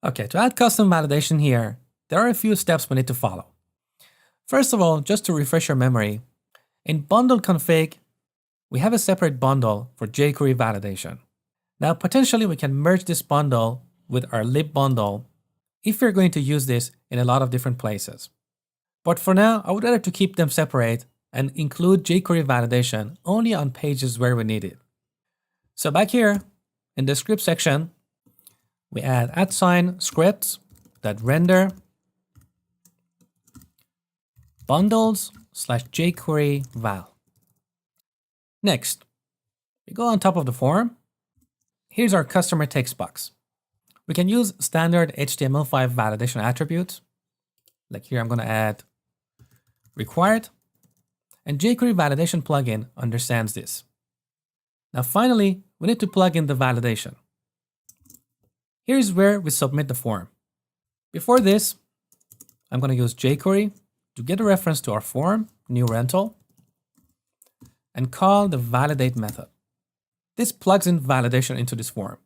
Okay, to add custom validation here, there are a few steps we need to follow. First of all, just to refresh your memory, in bundle config, we have a separate bundle for jQuery validation. Now, potentially we can merge this bundle with our lib bundle if you're going to use this in a lot of different places. But for now, I would rather to keep them separate and include jQuery validation only on pages where we need it. So back here in the script section, we add @scripts.render bundles/jQuery val. Next, we go on top of the form. Here's our customer text box. We can use standard HTML5 validation attributes. Like here, I'm going to add required, and jQuery validation plugin understands this. Now, finally, we need to plug in the validation. Here's where we submit the form. Before this, I'm going to use jQuery to get a reference to our form, new rental, and call the validate method. This plugs in validation into this form.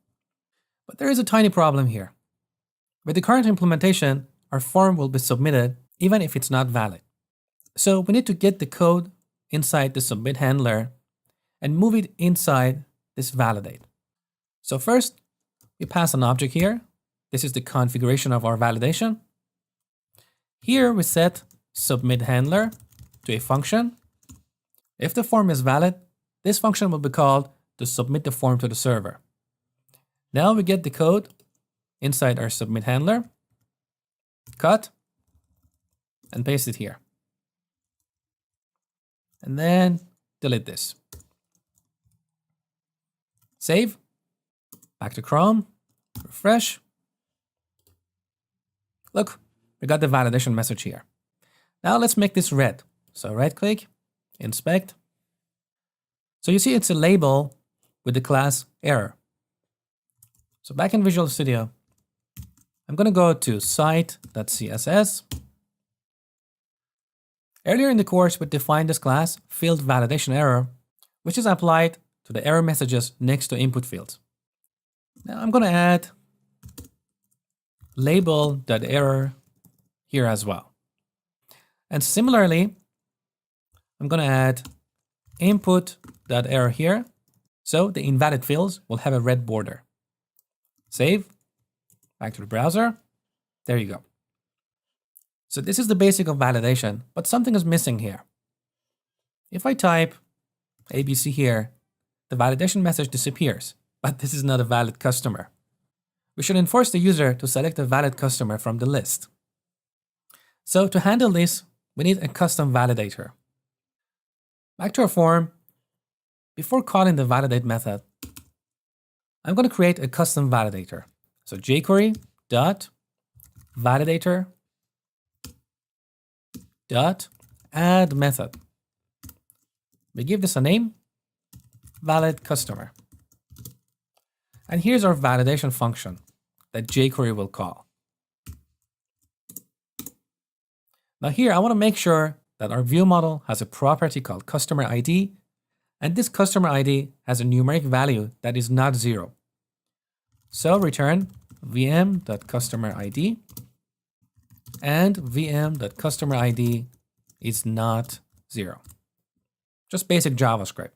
But there is a tiny problem here. With the current implementation, our form will be submitted even if it's not valid. So we need to get the code inside the submit handler and move it inside this validate. So first, we pass an object here. This is the configuration of our validation. Here we set submit handler to a function. If the form is valid, this function will be called to submit the form to the server. Now we get the code inside our submit handler, cut, and paste it here. And then delete this. Save, back to Chrome, refresh. Look, we got the validation message here. Now let's make this red. So right click, inspect. So you see it's a label with the class error. So back in Visual Studio, I'm going to go to site.css. Earlier in the course, we defined this class field validation error, which is applied to the error messages next to input fields. Now I'm going to add label.error here as well. And similarly, I'm going to add input.error here. So the invalid fields will have a red border. Save, back to the browser. There you go. So this is the basic of validation, but something is missing here. If I type ABC here, the validation message disappears, but this is not a valid customer. We should enforce the user to select a valid customer from the list. So to handle this, we need a custom validator. Back to our form. Before calling the validate method, I'm going to create a custom validator. So jQuery.validator.add method. We give this a name, valid customer. And here's our validation function that jQuery will call. Now here, I want to make sure that our view model has a property called customer ID, and this customer ID has a numeric value that is not 0. So return vm.customerID, and vm.customerID is not 0. Just basic JavaScript.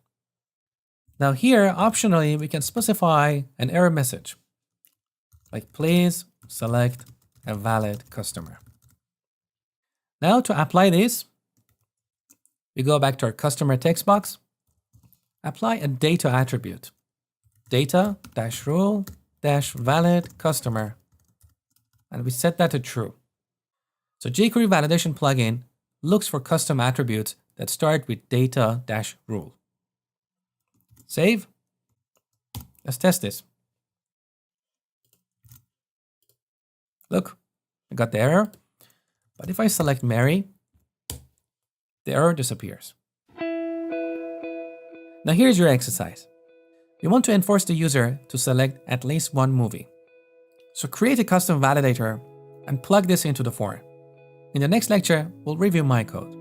Now here, optionally, we can specify an error message, like please select a valid customer. Now to apply this, we go back to our customer text box, apply a data attribute, data-rule-valid customer, and we set that to true. So jQuery validation plugin looks for custom attributes that start with data-rule. Save. Let's test this. Look, I got the error, but if I select Mary, the error disappears. Now here's your exercise. You want to enforce the user to select at least one movie. So create a custom validator and plug this into the form. In the next lecture, we'll review my code.